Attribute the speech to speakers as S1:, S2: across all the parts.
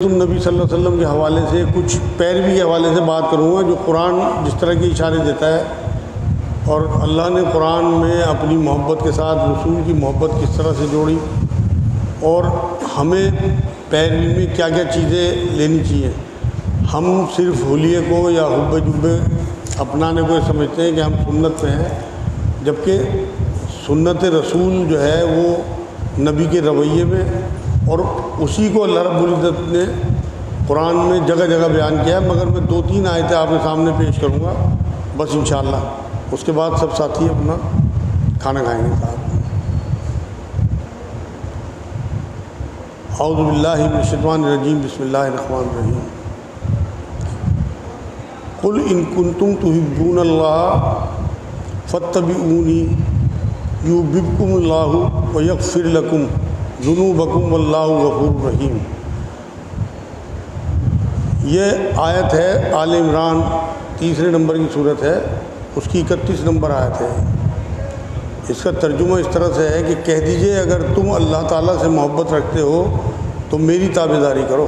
S1: نبی صلی اللہ علیہ وسلم کے حوالے سے کچھ پیروی کے حوالے سے بات کروں گا، جو قرآن جس طرح کے اشارے دیتا ہے اور اللہ نے قرآن میں اپنی محبت کے ساتھ رسول کی محبت کس طرح سے جوڑی اور ہمیں پیروی میں کیا کیا چیزیں لینی چاہیے۔ ہم صرف حلیے کو یا حب جبے اپنانے کو سمجھتے ہیں کہ ہم سنت پہ ہیں، جبکہ سنت رسول جو ہے وہ نبی کے رویے میں، اور اسی کو اللہ رب العزت نے قرآن میں جگہ جگہ بیان کیا ہے۔ مگر میں 2-3 آیتیں آپ کے سامنے پیش کروں گا بس انشاءاللہ، اس کے بعد سب ساتھی اپنا کھانا کھائیں گے صاحب۔ اعوذ باللہ من الشیطان الرجیم، بسم اللہ الرحمن الرحیم۔ قل ان کنتم تحبون اللہ فاتبعونی یحببکم اللہ ویغفر لکم ذنوبکم واللہ غفور رحیم۔ یہ آیت ہے آل عمران 3 نمبر کی صورت ہے، اس کی 31 نمبر آیت ہے۔ اس کا ترجمہ اس طرح سے ہے کہ کہہ دیجئے اگر تم اللہ تعالیٰ سے محبت رکھتے ہو تو میری تابعداری کرو۔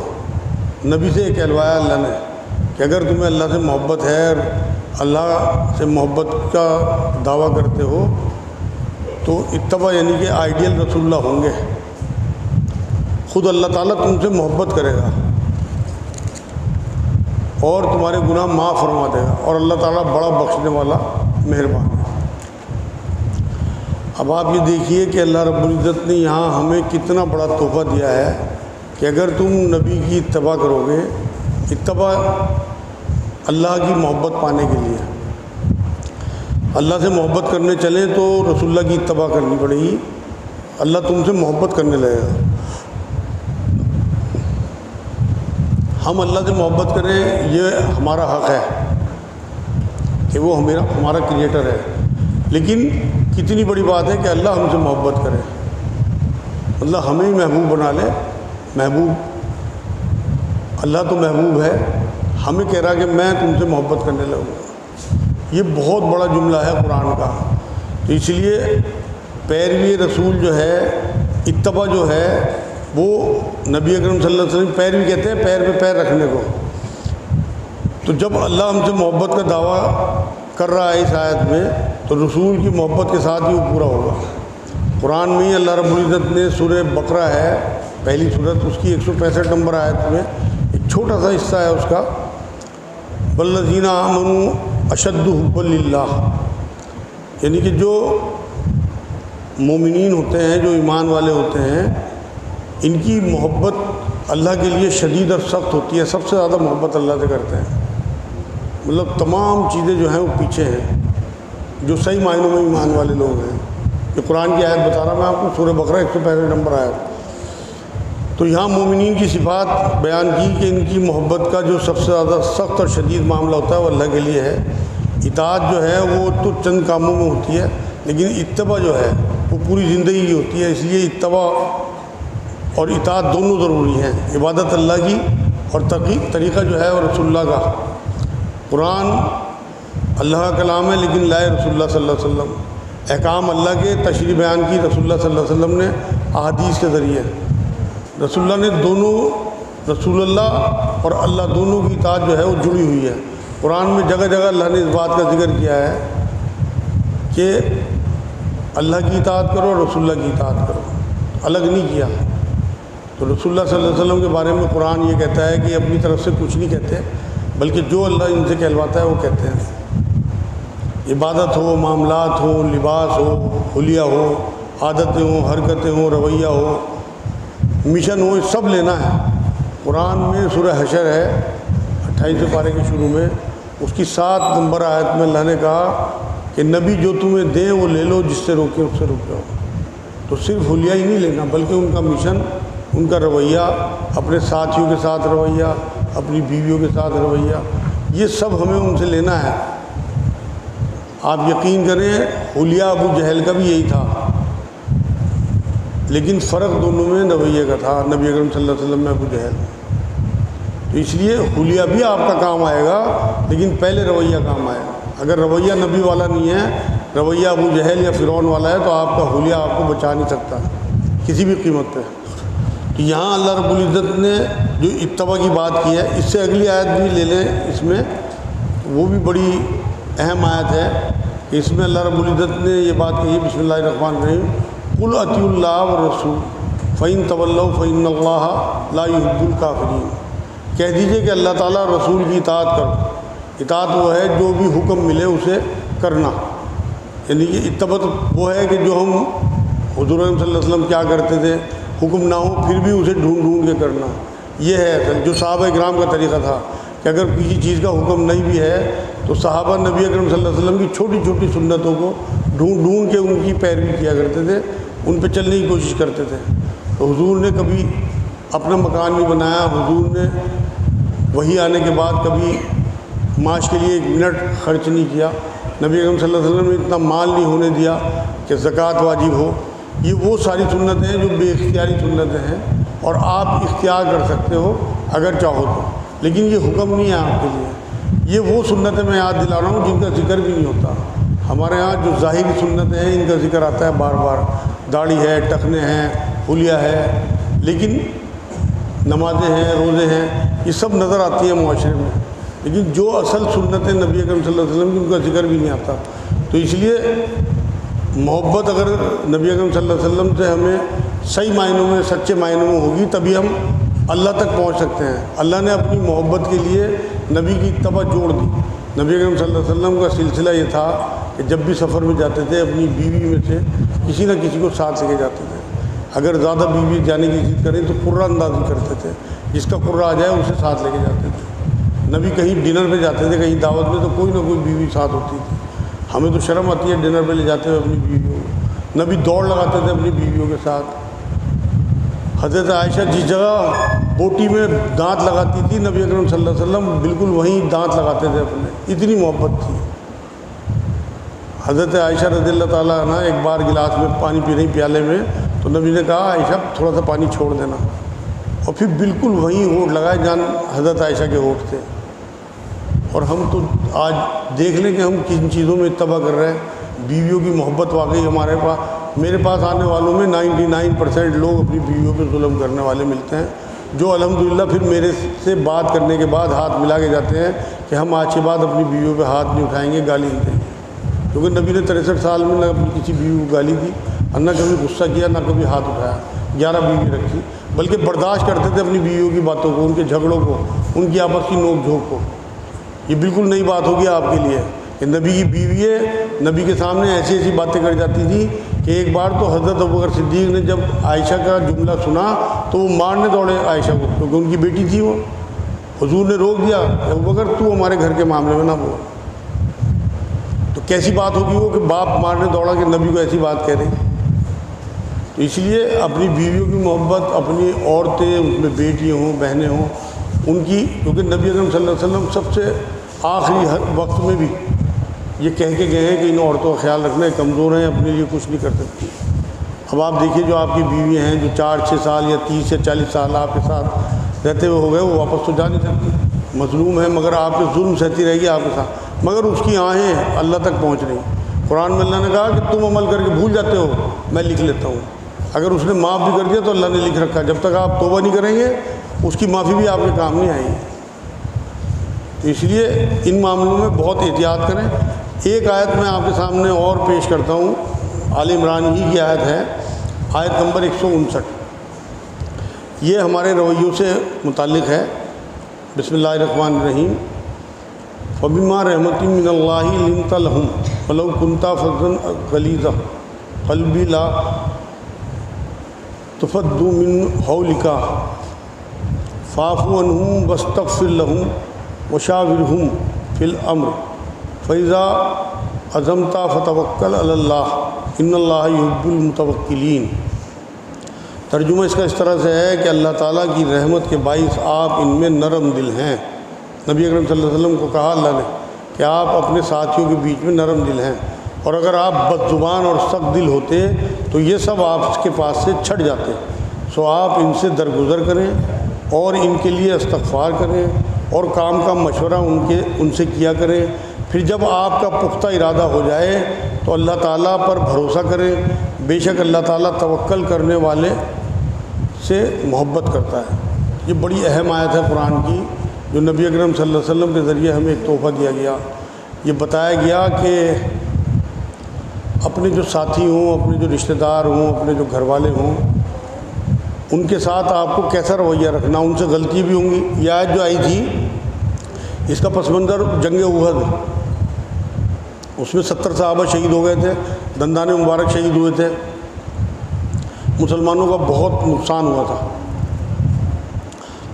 S1: نبی سے کہلوایا اللہ نے کہ اگر تمہیں اللہ سے محبت ہے اور اللہ سے محبت کا دعویٰ کرتے ہو تو اتباع یعنی کہ آئیڈیل رسول اللہ ہوں گے، خود اللہ تعالیٰ تم سے محبت کرے گا اور تمہارے گناہ معاف فرما دے گا، اور اللہ تعالیٰ بڑا بخشنے والا مہربان ہے۔ اب آپ یہ دیکھیے کہ اللہ رب العزت نے یہاں ہمیں کتنا بڑا تحفہ دیا ہے کہ اگر تم نبی کی اتباع کرو گے، اتباع اللہ کی محبت پانے کے لیے، اللہ سے محبت کرنے چلیں تو رسول اللہ کی اتباع کرنی پڑے گی، اللہ تم سے محبت کرنے لگے گا۔ ہم اللہ سے محبت کریں یہ ہمارا حق ہے کہ وہ ہمارا کریٹر ہے، لیکن کتنی بڑی بات ہے کہ اللہ ہم سے محبت کرے، اللہ ہمیں ہی محبوب بنا لے۔ محبوب اللہ تو محبوب ہے، ہمیں کہہ رہا کہ میں تم سے محبت کرنے لگوں گا۔ یہ بہت بڑا جملہ ہے قرآن کا، تو اس لیے پیروی رسول جو ہے، اتباع جو ہے، وہ نبی اکرم صلی اللہ علیہ وسلم پیروی کہتے ہیں پیر پہ پیر رکھنے کو۔ تو جب اللہ ہم سے محبت کا دعویٰ کر رہا ہے اس آیت میں تو رسول کی محبت کے ساتھ ہی وہ پورا ہوگا۔ قرآن میں ہی اللہ رب العزت نے سورہ بقرہ ہے پہلی صورت، اس کی 165 نمبر آیت میں ایک چھوٹا سا حصہ ہے اس کا، والذین آمنوا اشد حبا للہ، یعنی کہ جو مومنین ہوتے ہیں، جو ایمان والے ہوتے ہیں، ان کی محبت اللہ کے لیے شدید اور سخت ہوتی ہے، سب سے زیادہ محبت اللہ سے کرتے ہیں۔ مطلب تمام چیزیں جو ہیں وہ پیچھے ہیں، جو صحیح معنوں میں ایمان والے لوگ ہیں۔ یہ قرآن کی آیت بتا رہا میں آپ کو، سورہ بقرہ 165 نمبر آیت۔ تو یہاں مومنین کی صفات بیان کی کہ ان کی محبت کا جو سب سے زیادہ سخت اور شدید معاملہ ہوتا ہے وہ اللہ کے لیے ہے۔ اطاعت جو ہے وہ تو چند کاموں میں ہوتی ہے، لیکن اتباع جو ہے وہ پوری زندگی کی ہوتی ہے۔ اس لیے اتباع اور اطاعت دونوں ضروری ہیں، عبادت اللہ کی اور طریقہ جو ہے وہ رسول اللہ کا۔ قرآن اللہ کا کلام ہے لیکن لائے رسول اللہ صلی اللہ علیہ وسلم، احکام اللہ کے تشریح بیان کی رسول اللہ صلی اللہ علیہ وسلم نے احادیث کے ذریعے۔ رسول اللہ نے دونوں، رسول اللہ اور اللہ دونوں کی اطاعت جو ہے وہ جڑی ہوئی ہے۔ قرآن میں جگہ جگہ اللہ نے اس بات کا ذکر کیا ہے کہ اللہ کی اطاعت کرو اور رسول اللہ کی اطاعت کرو، الگ نہیں کیا۔ تو رسول اللہ صلی اللہ علیہ وسلم کے بارے میں قرآن یہ کہتا ہے کہ اپنی طرف سے کچھ نہیں کہتے، بلکہ جو اللہ ان سے کہلواتا ہے وہ کہتے ہیں۔ عبادت ہو، معاملات ہو، لباس ہو، حلیہ ہو، عادتیں ہوں، حرکتیں ہوں، رویہ ہو، مشن ہو، سب لینا ہے۔ قرآن میں سورہ حشر ہے 28 پارے کے شروع میں، اس کی 7 نمبر آیت میں اللہ نے کہا کہ نبی جو تمہیں دیں وہ لے لو، جس سے روکے اس سے رک جاؤ۔ تو صرف حلیہ ہی نہیں لینا بلکہ ان کا مشن، ان کا رویہ، اپنے ساتھیوں کے ساتھ رویہ، اپنی بیویوں کے ساتھ رویہ، یہ سب ہمیں ان سے لینا ہے۔ آپ یقین کریں حلیہ ابو جہل کا بھی یہی تھا، لیکن فرق دونوں میں رویے کا تھا، نبی اکرم صلی اللہ علیہ وسلم میں ابو جہل۔ تو اس لیے حلیہ بھی آپ کا کام آئے گا لیکن پہلے رویہ کام آئے گا۔ اگر رویہ نبی والا نہیں ہے، رویہ ابو جہل یا فرعون والا ہے، تو آپ کا حلیہ آپ کو بچا نہیں سکتا کسی بھی قیمت پہ۔ تو یہاں اللہ رب العزت نے جو اتباع کی بات کی ہے، اس سے اگلی آیت بھی لے لیں، اس میں وہ بھی بڑی اہم آیت ہے کہ اس میں اللہ رب العزت نے یہ بات کہی ہے، بسم اللہ الرحمن الرحیم، قل اطیعوا اللہ والرسول فإن تولوا فإن اللہ لا يحب الکافرین۔ کہہ دیجئے کہ اللہ تعالیٰ رسول کی اطاعت کرو۔ اطاعت وہ ہے جو بھی حکم ملے اسے کرنا، یعنی کہ اتباع وہ ہے کہ جو ہم حضور صلی اللہ علیہ وسلم کیا کرتے تھے، حکم نہ ہو پھر بھی اسے ڈھونڈ ڈھونڈ کے کرنا، یہ ہے اصل جو صحابہ اکرام کا طریقہ تھا کہ اگر کسی چیز کا حکم نہیں بھی ہے تو صحابہ نبی اکرم صلی اللہ علیہ وسلم کی چھوٹی چھوٹی سنتوں کو ڈھونڈ ڈھونڈ کے ان کی پیروی کیا کرتے تھے، ان پہ چلنے کی کوشش کرتے تھے۔ تو حضور نے کبھی اپنا مکان نہیں بنایا، حضور نے وحی آنے کے بعد کبھی معاش کے لیے ایک منٹ خرچ نہیں کیا، نبی اکرم صلی اللہ علیہ وسلم نے اتنا مال نہیں ہونے دیا کہ زکوٰۃ واجب ہو۔ یہ وہ ساری سنتیں ہیں جو بے اختیاری سنتیں ہیں، اور آپ اختیار کر سکتے ہو اگر چاہو تو، لیکن یہ حکم نہیں ہے آپ کے لیے۔ یہ وہ سنتیں میں یاد دلا رہا ہوں جن کا ذکر بھی نہیں ہوتا۔ ہمارے ہاں جو ظاہری سنتیں ہیں ان کا ذکر آتا ہے بار بار، داڑھی ہے، ٹخنے ہیں، حلیہ ہے، لیکن نمازیں ہیں، روزے ہیں، یہ سب نظر آتی ہیں معاشرے میں، لیکن جو اصل سنتیں نبی اکرم صلی اللہ علیہ وسلم کی ان کا ذکر بھی نہیں آتا۔ تو اس لیے محبت اگر نبی اکرم صلی اللہ علیہ وسلم سے ہمیں صحیح معنوں میں، سچے معنوں میں ہوگی تبھی ہم اللہ تک پہنچ سکتے ہیں۔ اللہ نے اپنی محبت کے لیے نبی کی اتباع جوڑ دی۔ نبی اکرم صلی اللہ علیہ وسلم کا سلسلہ یہ تھا کہ جب بھی سفر میں جاتے تھے اپنی بیوی میں سے کسی نہ کسی کو ساتھ لے کے جاتے تھے۔ اگر زیادہ بیوی جانے کی ضد کریں تو قرہ اندازی کرتے تھے، جس کا قرہ آ جائے اسے ساتھ لے کے جاتے تھے۔ نبی کہیں ڈنر پہ جاتے تھے، کہیں دعوت میں، تو کوئی نہ کوئی بیوی ساتھ ہوتی تھی۔ ہمیں تو شرم آتی ہے ڈنر پہ لے جاتے ہوئے اپنی بیویوں کو۔ نبی دوڑ لگاتے تھے اپنی بیویوں کے ساتھ۔ حضرت عائشہ جس جگہ بوٹی میں دانت لگاتی تھی نبی اکرم صلی اللہ علیہ وسلم بالکل وہیں دانت لگاتے تھے اپنے، اتنی محبت تھی۔ حضرت عائشہ رضی اللہ تعالیٰ عنہ ایک بار گلاس میں پانی پی رہی پیالے میں، تو نبی نے کہا عائشہ تھوڑا سا پانی چھوڑ دینا، اور پھر بالکل وہیں ہونٹ لگائے جان حضرت عائشہ کے ہونٹ تھے۔ اور ہم تو آج دیکھ لیں کہ ہم کن چیزوں میں اتباع کر رہے ہیں۔ بیویوں کی محبت واقعی ہمارے پاس، میرے پاس آنے والوں میں 99% لوگ اپنی بیویوں پہ ظلم کرنے والے ملتے ہیں، جو الحمدللہ پھر میرے سے بات کرنے کے بعد ہاتھ ملا کے جاتے ہیں کہ ہم آج کے بعد اپنی بیویوں پہ ہاتھ نہیں اٹھائیں گے، گالی نہیں دیں گے۔ کیونکہ نبی نے 63 سال میں نہ اپنی کسی بیوی کو گالی دی، اور نہ کبھی غصہ کیا، نہ کبھی ہاتھ اٹھایا، 11 بیوی رکھی، بلکہ برداشت کرتے تھے اپنی بیویوں کی باتوں کو، ان کے جھگڑوں کو، ان کی آپس کی نوک جھوک کو۔ یہ بالکل نئی بات ہوگی آپ کے لیے کہ نبی کی بیوی نبی کے سامنے ایسی ایسی باتیں کر جاتی تھی کہ ایک بار تو حضرت ابوبکر صدیق نے جب عائشہ کا جملہ سنا تو وہ مارنے دوڑے عائشہ کو، کیونکہ ان کی بیٹی تھی وہ۔ حضور نے روک دیا کہ ابوبکر تو ہمارے گھر کے معاملے میں نہ بول۔ تو کیسی بات ہوگی وہ کہ باپ مارنے دوڑا کہ نبی کو ایسی بات کہہ رہی۔ تو اس لیے اپنی بیویوں کی محبت، اپنی عورتیں، اس میں بیٹیاں ہوں، بہنیں ہوں، ان کی، کیونکہ نبی اکرم صلی اللہ علیہ وسلم سب سے آخری وقت میں بھی یہ کہہ کے گئے ہیں کہ ان عورتوں کا خیال رکھنا، کمزور ہیں، اپنے لیے کچھ نہیں کر سکتی۔ اب آپ دیکھیے جو آپ کی بیویاں ہیں جو 4-6 سال یا 30 یا 40 سال آپ کے ساتھ رہتے ہوئے ہو گئے، وہ واپس تو جا نہیں سکتی، مظلوم ہے، مگر آپ کے ظلم سہتی رہے گی آپ کے ساتھ، مگر اس کی آہیں اللہ تک پہنچ رہی۔ قرآن میں اللہ نے کہا کہ تم عمل کر کے بھول جاتے ہو، میں لکھ لیتا ہوں۔ اگر اس نے معاف بھی کر دیا تو اللہ نے لکھ رکھا، جب تک آپ توبہ نہیں کریں گے اس کی معافی بھی آپ کے کام نہیں آئے گی۔ تو اس لیے ان معاملوں میں بہت احتیاط کریں۔ ایک آیت میں آپ کے سامنے اور پیش کرتا ہوں، آل عمران ہی کی آیت ہے، آیت نمبر 159۔ یہ ہمارے رویوں سے متعلق ہے۔ بسم اللہ الرحمن الرحیم۔ فَبِمَا رَحْمَةٍ مِّنَ اللَّهِ لِنتَ لَهُمْ وَلَوْ كُنتَ فَظًّا غَلِيظَ الْقَلْبِ لَا تَفَضُّ مِنْ حَوْلِكَ فَاعْفُ عَنْهُمْ وَاسْتَغْفِرْ لَهُمْ وَشَاوِرْهُمْ فِي الْأَمْرِ فَإِذَا عَزَمْتَ فَتَوَكَّلْ عَلَى اللَّهِ إِنَّ اللَّهَ يُحِبُّ الْمُتَوَكِّلِينَ۔ ترجمہ اس کا اس طرح سے ہے کہ اللہ تعالیٰ کی رحمت کے باعث آپ ان میں نرم دل ہیں۔ نبی اکرم صلی اللہ علیہ وسلم کو کہا اللہ نے کہ آپ اپنے ساتھیوں کے بیچ میں نرم دل ہیں، اور اگر آپ بد زبان اور سخت دل ہوتے تو یہ سب آپ کے پاس سے چھٹ جاتے۔ سو آپ ان سے درگزر کریں اور ان کے لیے استغفار کریں اور کام کا مشورہ ان سے کیا کریں۔ پھر جب آپ کا پختہ ارادہ ہو جائے تو اللہ تعالیٰ پر بھروسہ کریں، بے شک اللہ تعالیٰ توکل کرنے والے سے محبت کرتا ہے۔ یہ بڑی اہم آیت ہے قرآن کی، جو نبی اکرم صلی اللہ علیہ وسلم کے ذریعے ہمیں ایک تحفہ دیا گیا۔ یہ بتایا گیا کہ اپنے جو ساتھی ہوں، اپنے جو رشتہ دار ہوں، اپنے جو گھر والے ہوں، ان کے ساتھ آپ کو کیسا رویہ رکھنا، ان سے غلطی بھی ہوں گی۔ یہ آیت جو آئی تھی اس کا پس منظر جنگ احد، اس میں 70 صحابہ شہید ہو گئے تھے، دندان مبارک شہید ہوئے تھے، مسلمانوں کا بہت نقصان ہوا تھا۔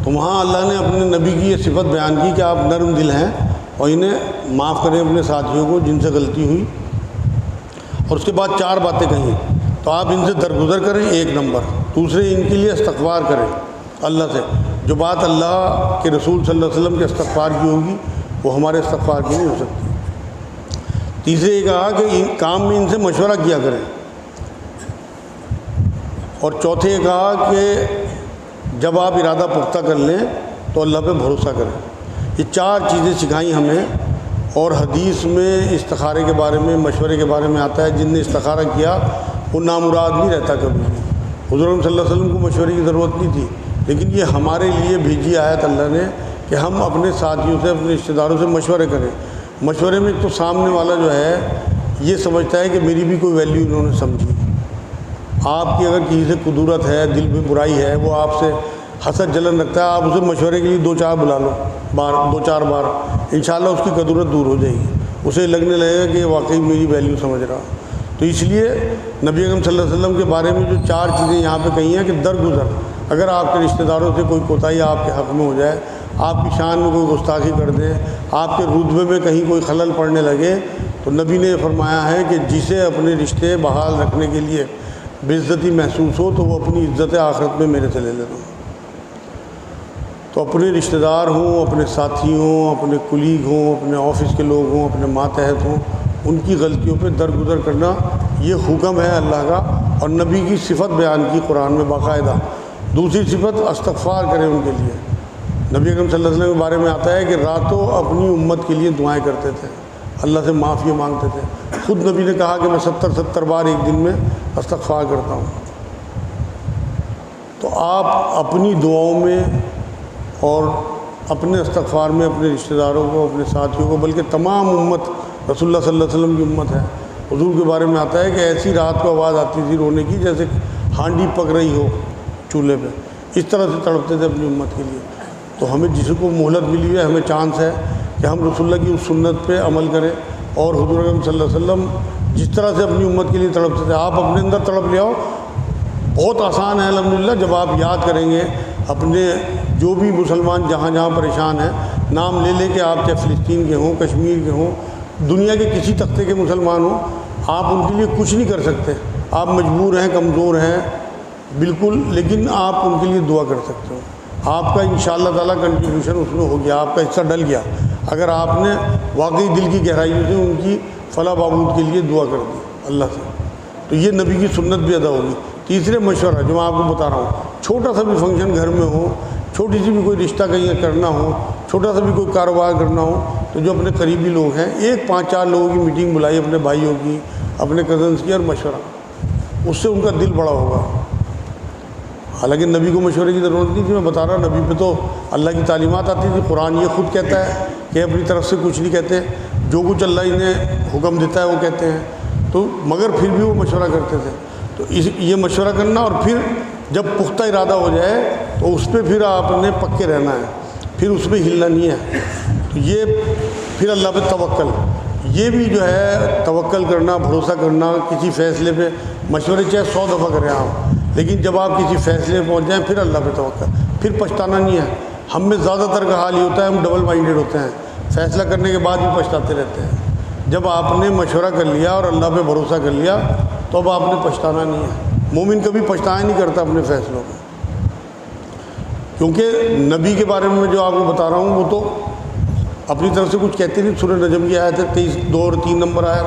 S1: تو وہاں اللہ نے اپنے نبی کی یہ صفت بیان کی کہ آپ نرم دل ہیں اور انہیں معاف کریں اپنے ساتھیوں کو جن سے غلطی ہوئی، اور اس کے بعد 4 باتیں کہیں۔ تو آپ ان سے درگزر کریں، 1 نمبر۔ دوسرے، ان کے لیے استغفار کریں اللہ سے۔ جو بات اللہ کے رسول صلی اللہ علیہ وسلم کے استغفار کی ہوگی وہ ہمارے استغفار کی نہیں ہو سکتی۔ تیسرے یہ کہا کہ کام میں ان سے مشورہ کیا کریں، اور چوتھے یہ کہا کہ جب آپ ارادہ پختہ کر لیں تو اللہ پہ بھروسہ کریں۔ یہ 4 چیزیں سکھائیں ہمیں، اور حدیث میں استخارے کے بارے میں، مشورے کے بارے میں آتا ہے جن نے استخارہ کیا وہ نامراد نہیں رہتا کبھی۔ حضور صلی اللہ علیہ وسلم کو مشورے کی ضرورت نہیں تھی، لیکن یہ ہمارے لیے بھیجی آیت اللہ نے کہ ہم اپنے ساتھیوں سے، اپنے رشتہ داروں سے مشورے کریں۔ مشورے میں تو سامنے والا جو ہے یہ سمجھتا ہے کہ میری بھی کوئی ویلیو انہوں نے سمجھی۔ آپ کی اگر کسی سے قدورت ہے، دل میں برائی ہے، وہ آپ سے حسد جلن رکھتا ہے، آپ اسے مشورے کے لیے 2-4 بلا لو، 2-4 بار، انشاءاللہ اس کی قدورت دور ہو جائے گی، اسے لگنے لگے گا کہ واقعی میری ویلیو سمجھ رہا۔ تو اس لیے نبی اکرم صلی اللہ علیہ وسلم کے بارے میں جو 4 چیزیں یہاں پہ کہی ہیں کہ درگزر، اگر آپ کے رشتہ داروں سے کوئی کوتاہی آپ کے حق میں ہو جائے، آپ کی شان میں کوئی گستاخی کر دیں، آپ کے رتبے میں کہیں کوئی خلل پڑنے لگے، تو نبی نے فرمایا ہے کہ جسے اپنے رشتے بحال رکھنے کے لیے بے عزتی محسوس ہو تو وہ اپنی عزت آخرت میں میرے سے لے لیتا ہوں۔ تو اپنے رشتہ دار ہوں، اپنے ساتھی ہوں، اپنے کلیگ ہوں، اپنے آفس کے لوگ ہوں، اپنے ماتحت ہوں، ان کی غلطیوں پہ درگزر کرنا یہ حکم ہے اللہ کا، اور نبی کی صفت بیان کی قرآن میں باقاعدہ۔ دوسری صفت، استغفار کریں ان کے لیے۔ نبی اکرم صلی اللہ علیہ وسلم کے بارے میں آتا ہے کہ راتوں اپنی امت کے لیے دعائیں کرتے تھے، اللہ سے معافی مانگتے تھے۔ خود نبی نے کہا کہ میں 70 بار ایک دن میں استغفار کرتا ہوں۔ تو آپ اپنی دعاؤں میں اور اپنے استغفار میں اپنے رشتہ داروں کو، اپنے ساتھیوں کو، بلکہ تمام امت، رسول اللہ صلی اللہ علیہ وسلم کی امت ہے، حضور کے بارے میں آتا ہے کہ ایسی رات کو آواز آتی تھی رونے کی جیسے ہانڈی پک رہی ہو چولہے پہ، اس طرح سے تڑپتے تھے اپنی امت کے لیے۔ تو ہمیں جس کو مہلت ملی ہے، ہمیں چانس ہے کہ ہم رسول اللہ کی اس سنت پہ عمل کریں، اور حضور اکرم صلی اللہ علیہ وسلم جس طرح سے اپنی امت کے لیے تڑپتے تھے آپ اپنے اندر تڑپ لے آؤ۔ بہت آسان ہے الحمدللہ، جب آپ یاد کریں گے اپنے جو بھی مسلمان جہاں جہاں پریشان ہیں، نام لے لے کے، آپ چاہے فلسطین کے ہوں، کشمیر کے ہوں، دنیا کے کسی تختے کے مسلمان ہوں، آپ ان کے لیے کچھ نہیں کر سکتے، آپ مجبور ہیں، کمزور ہیں بالکل، لیکن آپ ان کے لیے دعا کر سکتے ہو۔ آپ کا انشاءاللہ تعالیٰ کنٹریبیوشن اس میں ہو گیا، آپ کا حصہ ڈل گیا، اگر آپ نے واقعی دل کی گہرائیوں سے ان کی فلاح بہبود کے لیے دعا کر دی اللہ سے، تو یہ نبی کی سنت بھی ادا ہوگی۔ تیسرے، مشورہ، جو میں آپ کو بتا رہا ہوں، چھوٹا سا بھی فنکشن گھر میں ہو، چھوٹی سی بھی کوئی رشتہ کہیں کرنا ہو، چھوٹا سا بھی کوئی کاروبار کرنا ہو، تو جو اپنے قریبی لوگ ہیں، 5-4 لوگوں کی میٹنگ بلائی، اپنے بھائیوں کی، اپنے کزنس کی، اور مشورہ، اس سے ان کا دل بڑا ہوگا۔ حالانکہ نبی کو مشورے کی ضرورت نہیں تھی، میں بتا رہا، نبی پہ تو اللہ کی تعلیمات آتی تھی، قرآن یہ خود کہتا ہے کہ اپنی طرف سے کچھ نہیں کہتے، جو کچھ اللہ انہیں حکم دیتا ہے وہ کہتے ہیں، تو مگر پھر بھی وہ مشورہ کرتے تھے۔ تو یہ مشورہ کرنا، اور پھر جب پختہ ارادہ ہو جائے تو اس پہ پھر آپ نے پکے رہنا ہے، پھر اس پہ ہلنا نہیں ہے۔ تو یہ پھر اللہ پہ توکل، یہ بھی جو ہے توکل کرنا، بھروسہ کرنا کسی فیصلے پہ۔ مشورے چاہے 100 دفعہ کریں آپ، لیکن جب آپ کسی فیصلے پہ پہنچ جائیں پھر اللہ پہ توکل، پھر پچھتانا نہیں ہے۔ ہم میں زیادہ تر کا حال یہ ہوتا ہے، ہم ڈبل مائنڈیڈ ہوتے ہیں، فیصلہ کرنے کے بعد بھی پچھتاتے رہتے ہیں۔ جب آپ نے مشورہ کر لیا اور اللہ پہ بھروسہ کر لیا تو اب آپ نے پچھتانا نہیں ہے۔ مومن کبھی پچھتایا نہیں کرتا اپنے فیصلوں میں، کیونکہ نبی کے بارے میں جو آپ کو بتا رہا ہوں وہ تو اپنی طرف سے کچھ کہتے نہیں۔ سورہ نجم کی آیت ہے 23 اور 3 نمبر آیت۔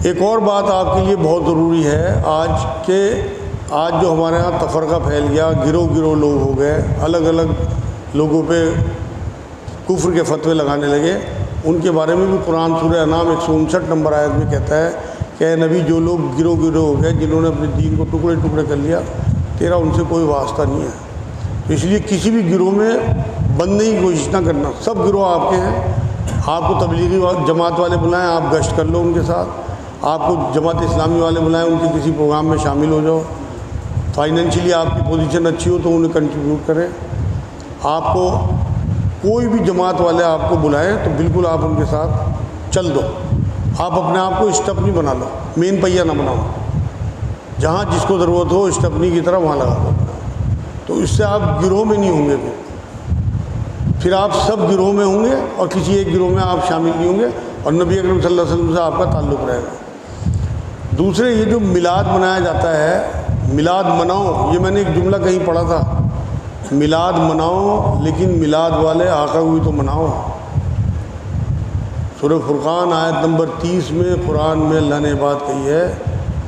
S1: ایک اور بات آپ کے لیے بہت ضروری ہے آج جو ہمارے ہاں تفرقہ پھیل گیا، گروہ لوگ ہو گئے، الگ الگ لوگوں پہ کفر کے فتوے لگانے لگے، ان کے بارے میں بھی قرآن سورہ انعام 159 نمبر آیت میں کہتا ہے کہ اے نبی، جو لوگ گروہ ہو گئے، جنہوں نے اپنے دین کو ٹکڑے ٹکڑے کر لیا، تیرا ان سے کوئی واسطہ نہیں ہے. تو اس لیے کسی بھی گروہ میں بننے کی کوشش نہ کرنا. سب گروہ آپ کے ہیں. آپ کو تبلیغی جماعت والے بلائیں, آپ گشت کر لو ان کے ساتھ. آپ کو جماعت اسلامی والے بلائیں, ان کے کسی پروگرام میں شامل ہو جاؤ. فائنینشلی آپ کی پوزیشن اچھی ہو تو انہیں کنٹریبیوٹ کریں. آپ کو کوئی بھی جماعت والے آپ کو بلائیں تو بالکل آپ ان کے ساتھ چل دو. آپ اپنے آپ کو اسٹپنی بنا لو, مین پہیہ نہ بناؤ. جہاں جس کو ضرورت ہو اسٹپنی کی طرح وہاں لگا دو. تو اس سے آپ گروہ میں نہیں ہوں گے. پھر آپ سب گروہ میں ہوں گے اور کسی ایک گروہ میں آپ شامل نہیں ہوں گے, اور نبی اکرم صلی اللہ علیہ وسلم سے آپ کا تعلق رہے گا. دوسرے یہ جو میلاد منایا جاتا ہے, میلاد مناؤ, یہ میں نے ایک جملہ کہیں پڑھا تھا, میلاد مناؤ لیکن میلاد والے آقا ہوئی تو مناؤ. سورہ فرقان آیت نمبر 30 میں قرآن میں اللہ نے بات کہی ہے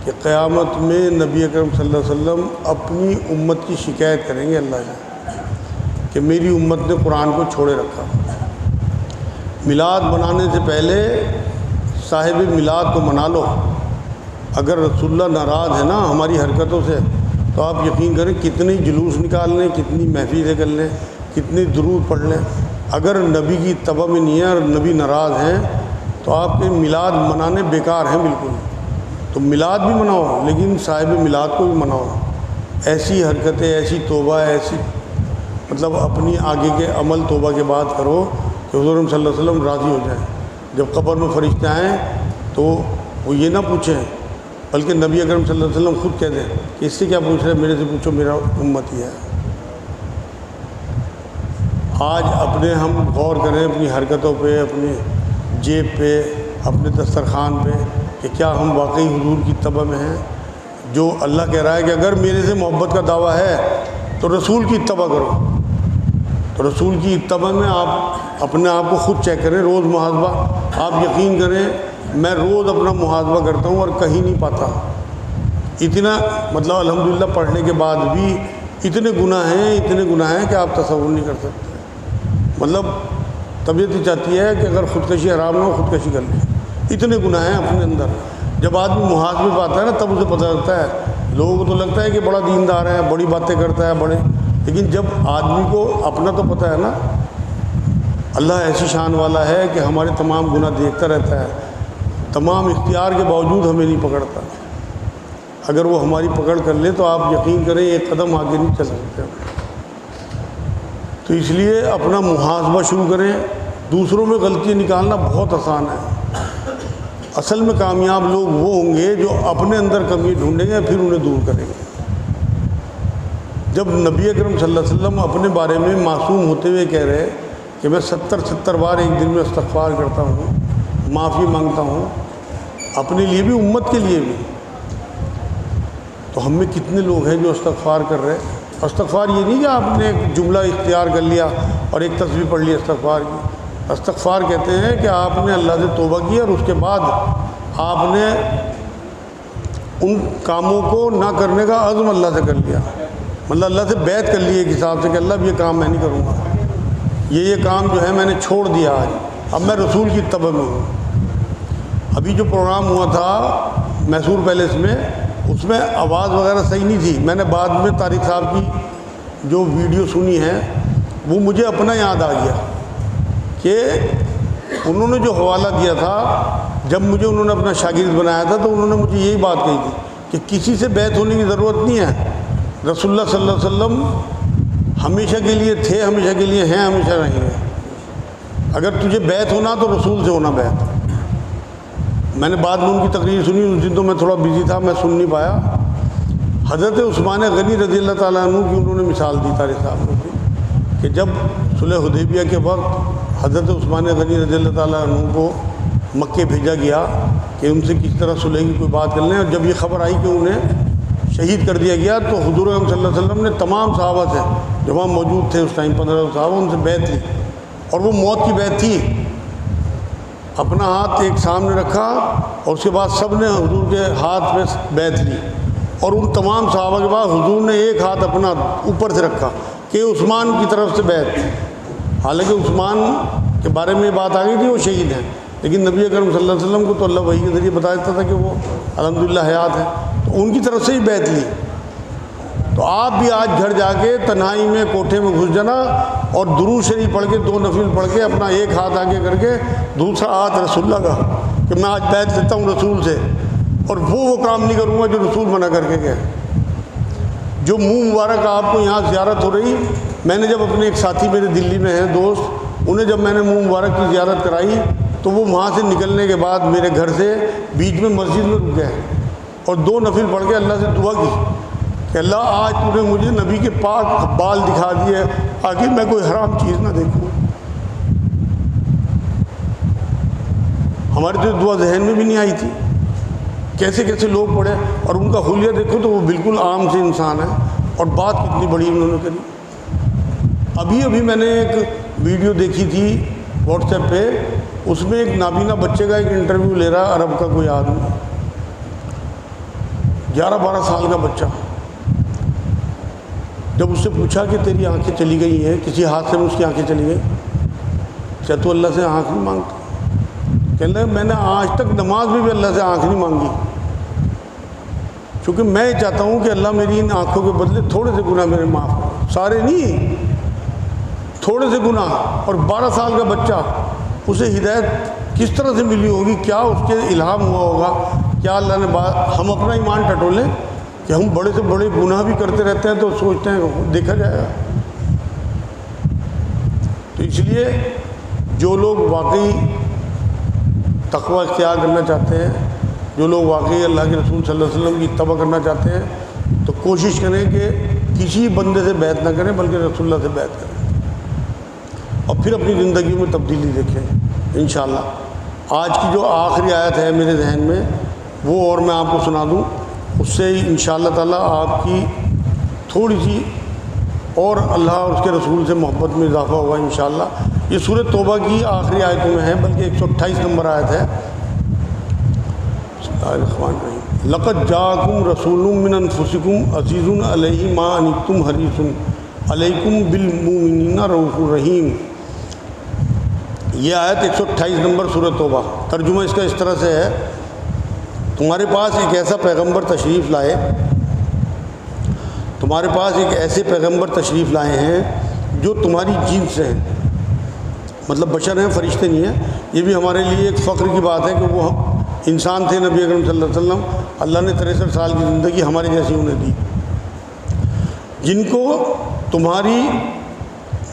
S1: کہ قیامت میں نبی اکرم صلی اللہ علیہ وسلم اپنی امت کی شکایت کریں گے اللہ سے کہ میری امت نے قرآن کو چھوڑے رکھا. میلاد منانے سے پہلے صاحب میلاد کو منا لو. اگر رسول اللہ ناراض ہے نا ہماری حرکتوں سے تو آپ یقین کریں کتنے جلوس نکال لیں, کتنی محفلیں کر لیں, کتنی درود پڑھ لیں, اگر نبی کی اتباع میں نہیں ہے اور نبی ناراض ہیں تو آپ کے میلاد منانے بیکار ہیں بالکل. تو میلاد بھی مناؤ لیکن صاحب میلاد کو بھی مناؤ. ایسی حرکتیں, ایسی توبہ, ایسی مطلب اپنی آگے کے عمل توبہ کے بعد کرو کہ حضور صلی اللہ علیہ وسلم راضی ہو جائیں. جب قبر میں فرشتے آئیں تو وہ یہ نہ پوچھیں بلکہ نبی اکرم صلی اللہ علیہ وسلم خود کہہ دیں کہ اس سے کیا پوچھ رہے ہیں, میرے سے پوچھو, میرا امت ہی ہے. آج اپنے ہم غور کریں اپنی حرکتوں پہ, اپنی جیب پہ, اپنے دسترخوان پہ کہ کیا ہم واقعی حضور کی اتباع میں ہیں. جو اللہ کہہ رہا ہے کہ اگر میرے سے محبت کا دعویٰ ہے تو رسول کی اتباع کرو. تو رسول کی اتباع میں آپ اپنے آپ کو خود چیک کریں, روز محاسبہ. آپ یقین کریں میں روز اپنا محاسبہ کرتا ہوں اور کہیں نہیں پاتا. اتنا مطلب الحمدللہ پڑھنے کے بعد بھی اتنے گناہ ہیں کہ آپ تصور نہیں کر سکتے. مطلب طبیعت ہی چاہتی ہے کہ اگر خودکشی حرام نہ ہو خودکشی کر لیں. اتنے گناہ ہیں اپنے اندر. جب آدمی محاسبے پہ آتا ہے نا تب اسے پتہ لگتا ہے. لوگوں کو تو لگتا ہے کہ بڑا دیندار ہے, بڑی باتیں کرتا ہے, لیکن جب آدمی کو اپنا تو پتہ ہے نا, اللہ ایسی شان والا ہے کہ ہمارے تمام گناہ دیکھتا رہتا ہے, تمام اختیار کے باوجود ہمیں نہیں پکڑتا. اگر وہ ہماری پکڑ کر لے تو آپ یقین کریں ایک قدم آگے نہیں چل سکتے. تو اس لیے اپنا محاسبہ شروع کریں. دوسروں میں غلطی نکالنا بہت آسان ہے. اصل میں کامیاب لوگ وہ ہوں گے جو اپنے اندر کمی ڈھونڈیں گے پھر انہیں دور کریں گے. جب نبی اکرم صلی اللہ علیہ وسلم اپنے بارے میں معصوم ہوتے ہوئے کہہ رہے کہ میں 70 بار ایک دن میں استغفار کرتا ہوں, معافی مانگتا ہوں, اپنے لیے بھی امت کے لیے بھی, تو ہم میں کتنے لوگ ہیں جو استغفار کر رہے ہیں. استغفار یہ نہیں کہ آپ نے ایک جملہ اختیار کر لیا اور ایک تسبیح پڑھ لی استغفار کی. استغفار کہتے ہیں کہ آپ نے اللہ سے توبہ کی اور اس کے بعد آپ نے ان کاموں کو نہ کرنے کا عزم اللہ سے کر لیا. مطلب اللہ سے بیعت کر لی ایک حساب سے کہ اللہ اب یہ کام میں نہیں کروں گا, یہ کام جو ہے میں نے چھوڑ دیا آج, اب میں رسول کی اتباع میں ہوں. ابھی جو پروگرام ہوا تھا میسور پیلیس میں, اس میں آواز وغیرہ صحیح نہیں تھی. میں نے بعد میں طارق صاحب کی جو ویڈیو سنی ہے وہ مجھے اپنا یاد آ گیا کہ انہوں نے جو حوالہ دیا تھا, جب مجھے انہوں نے اپنا شاگرد بنایا تھا تو انہوں نے مجھے یہی بات کہی تھی کہ کسی سے بیعت ہونے کی ضرورت نہیں ہے. رسول اللہ صلی اللہ علیہ وسلم ہمیشہ کے لیے تھے, ہمیشہ کے لیے ہیں, ہمیشہ رہیں گے. اگر تجھے بیعت ہونا تو رسول سے ہونا بیعت. میں نے بعد میں ان کی تقریر سنی, اس دن تو میں تھوڑا بزی تھا, میں سن نہیں پایا. حضرت عثمان غنی رضی اللہ تعالیٰ عنہ کی انہوں نے مثال دی طارق صاحب نے کہ جب صلح حدیبیہ کے وقت حضرت عثمان غنی رضی اللہ تعالیٰ عنہ کو مکے بھیجا گیا کہ ان سے کس طرح صلح کی کوئی بات کر لیں, اور جب یہ خبر آئی کہ انہیں شہید کر دیا گیا تو حضور صلی اللہ علیہ وسلم نے تمام صحابہ سے جو وہاں موجود تھے اس ٹائم 15 صحابہ, ان سے بیعت لی. اور وہ موت کی بیعت تھی. اپنا ہاتھ ایک سامنے رکھا اور اس کے بعد سب نے حضور کے ہاتھ پہ بیعت لی, اور ان تمام صحابہ کے بعد حضور نے ایک ہاتھ اپنا اوپر سے رکھا کہ عثمان کی طرف سے بیعت. حالانکہ عثمان کے بارے میں بات آ گئی تھی وہ شہید ہیں, لیکن نبی اکرم صلی اللہ علیہ وسلم کو تو اللہ وحی کے ذریعے بتا دیتا تھا کہ وہ الحمدللہ حیات ہیں, تو ان کی طرف سے ہی بیعت لی. تو آپ بھی آج گھر جا کے تنہائی میں کوٹھے میں گھس جانا اور درود شریف پڑھ کے 2 نفل پڑھ کے اپنا ایک ہاتھ آگے کر کے دوسرا ہاتھ رسول اللہ کا کہ میں آج بیعت لیتا ہوں رسول سے، اور وہ کام نہیں کروں گا جو رسول منع کر کے گئے۔ جو منہ مبارک آپ کو یہاں زیارت ہو رہی، میں نے جب اپنے ایک ساتھی میرے دلی میں ہیں دوست، انہیں جب میں نے منہ مبارک کی زیارت کرائی تو وہ وہاں سے نکلنے کے بعد میرے گھر سے بیچ میں مسجد میں رک گئے اور 2 نفل پڑھ کے اللہ سے دعا کی کہ اللہ آج تو نے مجھے نبی کے پاک بال دکھا دیے، آگے میں کوئی حرام چیز نہ دیکھوں۔ ہماری تو دعا ذہن میں بھی نہیں آئی تھی۔ کیسے کیسے لوگ پڑھے، اور ان کا حلیہ دیکھو تو وہ بالکل عام سے انسان ہے، اور بات کتنی بڑی انہوں نے کری۔ ابھی میں نے ایک ویڈیو دیکھی تھی واٹس ایپ پہ، اس میں ایک نابینا بچے کا ایک انٹرویو لے رہا عرب کا کوئی آدمی، 11-12 سال کا بچہ۔ جب اس سے پوچھا کہ تیری آنکھیں چلی گئی ہیں، کسی حادثے میں اس کی آنکھیں چلی گئی، کیا تو اللہ سے آنکھ نہیں مانگتا؟ کہنے لگا میں نے آج تک نماز میں بھی اللہ سے آنکھ نہیں مانگی، چونکہ میں چاہتا ہوں کہ اللہ میری ان آنکھوں کے بدلے تھوڑے سے گناہ میرے معاف کرے، سارے نہیں، تھوڑے سے گناہ۔ اور 12 سال کا بچہ، اسے ہدایت کس طرح سے ملی ہوگی، کیا اس کے الہام ہوا ہوگا، کیا اللہ نے ہم اپنا ایمان ٹٹولیں کہ ہم بڑے سے بڑے گناہ بھی کرتے رہتے ہیں تو سوچتے ہیں دیکھا جائے گا۔ تو اس لیے جو لوگ واقعی تقوی اختیار کرنا چاہتے ہیں، جو لوگ واقعی اللہ کے رسول صلی اللہ علیہ وسلم کی اتباع کرنا چاہتے ہیں، تو کوشش کریں کہ کسی بندے سے بیعت نہ کریں بلکہ رسول اللہ سے بیعت کریں، اور پھر اپنی زندگی میں تبدیلی دیکھیں انشاءاللہ۔ آج کی جو آخری آیت ہے میرے ذہن میں، وہ اور میں آپ کو سنا دوں، اس سے ہی انشاءاللہ تعالیٰ آپ کی تھوڑی سی اور اللہ اور اس کے رسول سے محبت میں اضافہ ہوگا انشاءاللہ۔ یہ سورۃ توبہ کی آخری آیتوں میں ہے، بلکہ 128 نمبر آیت ہے۔ بسم اللہ الرحمن الرحیم۔ لقد جاءکم رسول من انفسکم عزیز علیہ ما عنتم حریص علیکم بالمؤمنین رؤوف رحیم۔ یہ آیت 128 نمبر سورۃ توبہ۔ ترجمہ اس کا اس طرح سے ہے، تمہارے پاس ایک ایسا پیغمبر تشریف لائے، تمہارے پاس ایک ایسے پیغمبر تشریف لائے ہیں جو تمہاری جنس سے ہیں، مطلب بشر ہیں، فرشتے نہیں ہیں۔ یہ بھی ہمارے لیے ایک فخر کی بات ہے کہ وہ انسان تھے، نبی اکرم صلی اللہ علیہ وسلم، اللہ نے 63 سال کی زندگی ہمارے جیسی انہیں دی، جن کو تمہاری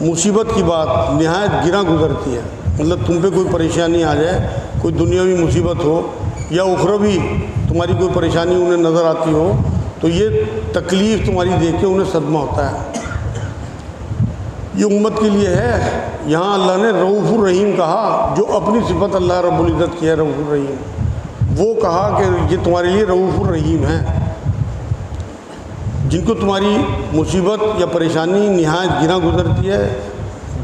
S1: مصیبت کی بات نہایت گراں گزرتی ہے، مطلب تم پہ کوئی پریشانی آ جائے، کوئی دنیاوی مصیبت ہو یا اخروی تمہاری کوئی پریشانی انہیں نظر آتی ہو، تو یہ تکلیف تمہاری دیکھ کے انہیں صدمہ ہوتا ہے۔ یہ امت کے لیے ہے۔ یہاں اللہ نے رؤوف الرحیم کہا، جو اپنی صفت اللہ رب العزت کی ہے رؤوف الرحیم، وہ کہا کہ یہ تمہارے لیے رؤوف الرحیم ہے، جن کو تمہاری مصیبت یا پریشانی نہایت گراں گزرتی ہے،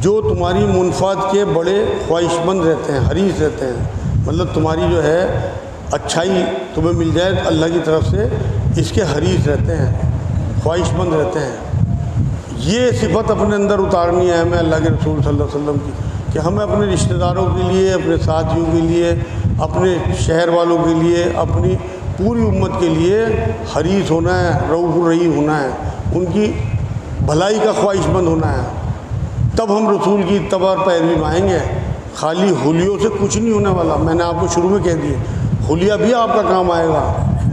S1: جو تمہاری منفعت کے بڑے خواہش مند رہتے ہیں، حریص رہتے ہیں، مطلب تمہاری جو ہے اچھائی تمہیں مل جائے اللہ کی طرف سے، اس کے حریص رہتے ہیں، خواہش مند رہتے ہیں۔ یہ صفت اپنے اندر اتارنی ہے ہمیں اللہ کے رسول صلی اللہ علیہ وسلم کی، کہ ہمیں اپنے رشتہ داروں کے لیے، اپنے ساتھیوں کے لیے، اپنے شہر والوں کے لیے، اپنی پوری امت کے لیے حریص ہونا ہے، رؤوف الرحیم ہونا ہے، ان کی بھلائی کا خواہش مند ہونا ہے۔ تب ہم رسول کی اتباع اور پیروی میں آئیں گے۔ خالی حلیوں سے کچھ نہیں ہونے والا، میں نے آپ کو شروع میں کہہ دیا، حلیہ بھی آپ کا کام آئے گا،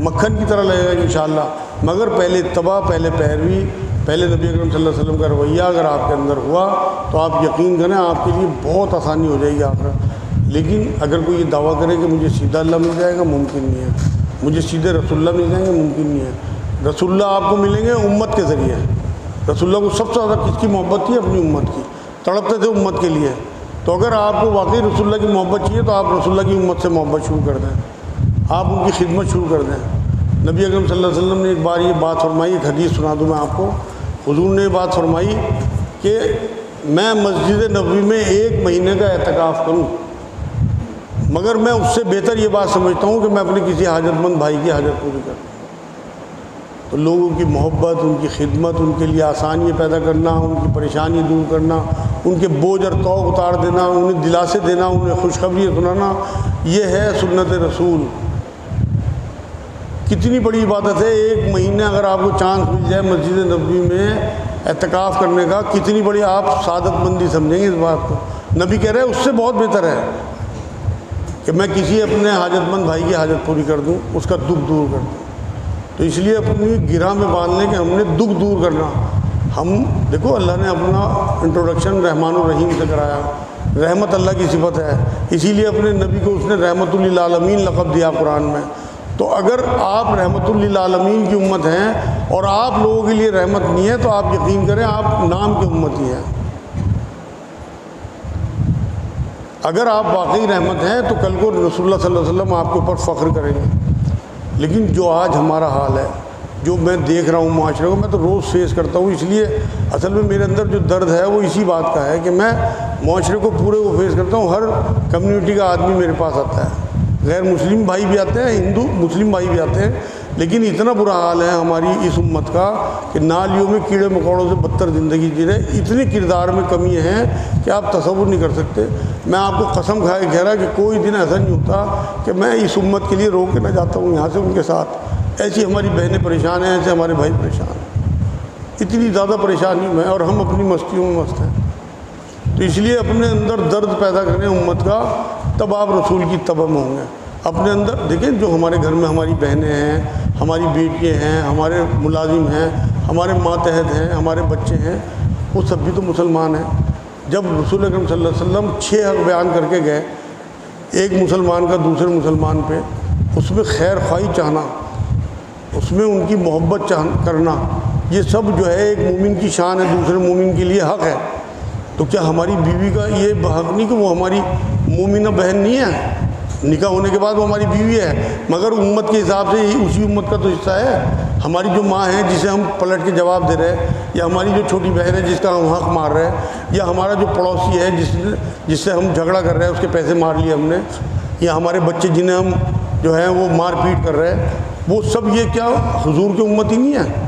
S1: مکھن کی طرح لگے گا انشاءاللہ، مگر پہلے اتباع، پہلے پیروی، پہلے نبی اکرم صلی اللہ علیہ وسلم کا رویہ اگر آپ کے اندر ہوا تو آپ یقین کریں آپ کے لیے بہت آسانی ہو جائے گی آخرت۔ لیکن اگر کوئی یہ دعویٰ کرے کہ مجھے سیدھا اللہ مل جائے گا، ممکن نہیں ہے۔ مجھے سیدھے رسول اللہ مل جائیں گے، ممکن نہیں ہے۔ رسول اللہ آپ کو ملیں گے امت کے ذریعے۔ رسول اللہ کو سب سے زیادہ کس کی محبت تھی؟ اپنی امت کی، تڑپتے تھے امت کے لیے۔ تو اگر آپ کو واقعی رسول اللہ کی محبت چاہیے تو آپ رسول اللہ کی امت سے محبت شروع کر دیں، آپ ان کی خدمت شروع کر دیں۔ نبی اکرم صلی اللہ علیہ وسلم نے ایک بار یہ بات فرمائی، ایک حدیث سنا دوں میں آپ کو۔ حضور نے یہ بات فرمائی کہ میں مسجد نبوی میں 1 مہینے کا اعتکاف کروں، مگر میں اس سے بہتر یہ بات سمجھتا ہوں کہ میں اپنے کسی حاجت مند بھائی کی حاجت پوری کروں۔ تو لوگوں کی محبت، ان کی خدمت، ان کے لیے آسانی پیدا کرنا، ان کی پریشانی دور کرنا، ان کے بوجھ اور توق اتار دینا، انہیں دلاسے دینا، انہیں خوشخبری سنانا، یہ ہے سنت رسول۔ کتنی بڑی عبادت ہے، ایک مہینے اگر آپ کو چانس مل جائے مسجد نبوی میں اعتکاف کرنے کا، کتنی بڑی آپ سعادت مندی سمجھیں گے اس بات کو۔ نبی کہہ رہے ہیں اس سے بہت بہتر ہے کہ میں کسی اپنے حاجت مند بھائی کی حاجت پوری کر دوں، اس کا دکھ دور کر دوں۔ تو اس لیے اپنی گرہ میں باندھ لیں کہ ہم نے دکھ دور کرنا۔ ہم دیکھو اللہ نے اپنا انٹروڈکشن رحمان الرحیم سے کرایا، رحمت اللہ کی صفت ہے، اسی لیے اپنے نبی کو اس نے رحمت للعالمین لقب دیا قرآن میں۔ تو اگر آپ رحمت للعالمین کی امت ہیں اور آپ لوگوں کے لیے رحمت نہیں ہے تو آپ یقین کریں آپ نام کی امت ہی ہیں۔ اگر آپ واقعی رحمت ہیں تو کل کو رسول اللہ صلی اللہ علیہ وسلم آپ کے اوپر فخر کریں گے۔ لیکن جو آج ہمارا حال ہے، جو میں دیکھ رہا ہوں معاشرے کو، میں تو روز فیس کرتا ہوں، اس لیے اصل میں میرے اندر جو درد ہے وہ اسی بات کا ہے کہ میں معاشرے کو پورے کو فیس کرتا ہوں۔ ہر کمیونٹی کا آدمی میرے پاس آتا ہے، غیر مسلم بھائی بھی آتے ہیں، ہندو مسلم بھائی بھی آتے ہیں، لیکن اتنا برا حال ہے ہماری اس امت کا کہ نالیوں میں کیڑے مکوڑوں سے بدتر زندگی جی رہے۔ اتنی کردار میں کمی ہیں کہ آپ تصور نہیں کر سکتے۔ میں آپ کو قسم کھا کے کہہ رہا کہ کوئی دن ایسا نہیں ہوتا کہ میں اس امت کے لیے رو کے نہ جاتا ہوں یہاں سے ان کے ساتھ۔ ایسی ہماری بہنیں پریشان ہیں، ایسے ہمارے بھائی پریشان ہیں، اتنی زیادہ پریشانی میں، اور ہم اپنی مستیوں میں مست ہیں۔ تو اس لیے اپنے اندر درد پیدا کریں امت کا، تب آپ رسول کی تبع میں ہوں گے۔ اپنے اندر دیکھیں جو ہمارے گھر میں ہماری بہنیں ہیں، ہماری بیٹیاں ہیں، ہمارے ملازم ہیں، ہمارے ماتحت ہیں، ہمارے بچے ہیں، وہ سب بھی تو مسلمان ہیں۔ جب رسول اکرم صلی اللہ علیہ وسلم 6 حق بیان کر کے گئے، ایک مسلمان کا دوسرے مسلمان پہ، اس میں خیر خواہی چاہنا، اس میں ان کی محبت کرنا، یہ سب جو ہے ایک مومن کی شان ہے، دوسرے مومن کے لیے حق ہے۔ تو کیا ہماری بیوی کا یہ حق نہیں کہ وہ ہماری مومنہ بہن نہیں ہے؟ نکاح ہونے کے بعد وہ ہماری بیوی ہے، مگر امت کے حساب سے اسی امت کا تو حصہ ہے۔ ہماری جو ماں ہے جسے ہم پلٹ کے جواب دے رہے ہیں، یا ہماری جو چھوٹی بہن ہے جس کا ہم حق مار رہے ہیں، یا ہمارا جو پڑوسی ہے جس سے ہم جھگڑا کر رہے ہیں، اس کے پیسے مار لیے ہم نے، یا ہمارے بچے جنہیں ہم جو ہیں وہ مار پیٹ کر رہے ہیں، وہ سب یہ کیا حضور کی امت ہی نہیں ہے؟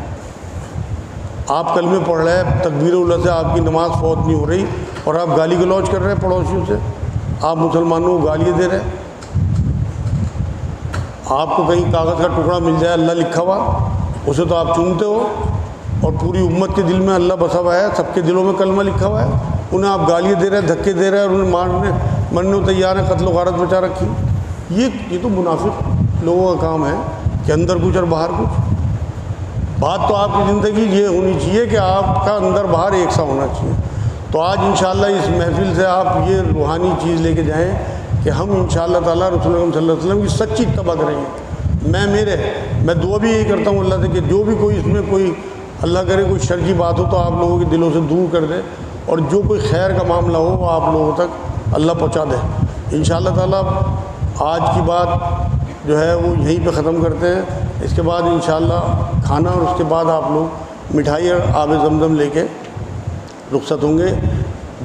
S1: آپ کلمے پڑھ رہے ہیں، تکبیر اللہ سے آپ کی نماز فوت نہیں ہو رہی، اور آپ گالی گلوچ کر رہے ہیں پڑوسیوں سے، آپ مسلمانوں کو گالیاں دے رہے ہیں۔ آپ کو کہیں کاغذ کا ٹکڑا مل جائے اللہ لکھا ہوا، اسے تو آپ چومتے ہو، اور پوری امت کے دل میں اللہ بسا ہوا ہے، سب کے دلوں میں کلمہ لکھا ہوا ہے، انہیں آپ گالیاں دے رہے ہیں، دھکے دے رہے ہیں، اور انہیں مرنے کو تیار ہیں، قتل و غارت مچا رکھی۔ یہ تو منافق لوگوں کا کام ہے کہ اندر کچھ اور باہر کچھ۔ بات تو آپ کی زندگی یہ ہونی چاہیے کہ آپ کا اندر باہر ایک سا ہونا چاہیے۔ تو آج انشاءاللہ اس محفل سے آپ یہ روحانی چیز لے کے جائیں کہ ہم انشاءاللہ تعالیٰ رسول اللہ صلی اللہ علیہ وسلم کی سچی اتباع کریں گے۔ میں دعا بھی یہی کرتا ہوں اللہ سے کہ جو بھی کوئی اس میں کوئی اللہ کرے کوئی شر کی بات ہو تو آپ لوگوں کے دلوں سے دور کر دے، اور جو کوئی خیر کا معاملہ ہو وہ آپ لوگوں تک اللہ پہنچا دے انشاءاللہ تعالیٰ۔ آج کی بات جو ہے وہ یہیں پہ ختم کرتے ہیں، اس کے بعد انشاءاللہ کھانا، اور اس کے بعد آپ لوگ مٹھائی اور آب زمزم لے کے رخصت ہوں گے۔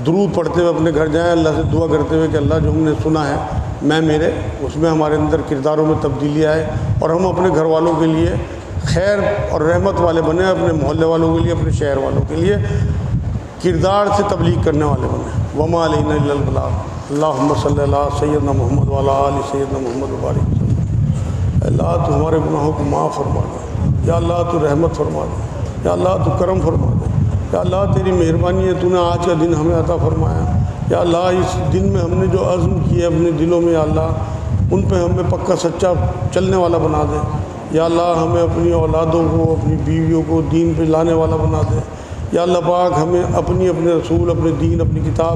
S1: درود پڑھتے ہوئے اپنے گھر جائیں، اللہ سے دعا کرتے ہوئے کہ اللہ جو ہم نے سنا ہے میرے اس میں ہمارے اندر کرداروں میں تبدیلی آئے، اور ہم اپنے گھر والوں کے لیے خیر اور رحمت والے بنیں، اپنے محلے والوں کے لیے، اپنے شہر والوں کے لیے کردار سے تبلیغ کرنے والے بنیں۔ وما علینا الا البلاغ۔ اللہم صلی اللہ سیدنا محمد وعلی آل سیدنا محمد وبارک وسلم۔ اللہ تو ہمارے گناہوں کو معاف فرما دے، یا اللہ تو رحمت فرما دے، یا اللہ تو کرم فرما دے، یا اللہ تیری مہربانی ہے تو نے آج کا دن ہمیں عطا فرمایا، یا اللہ اس دن میں ہم نے جو عزم کیے اپنے دلوں میں، یا اللہ ان پہ ہمیں پکا سچا چلنے والا بنا دے، یا اللہ ہمیں اپنی اولادوں کو، اپنی بیویوں کو دین پہ لانے والا بنا دے، یا اللہ پاک ہمیں اپنے رسول، اپنے دین، اپنی کتاب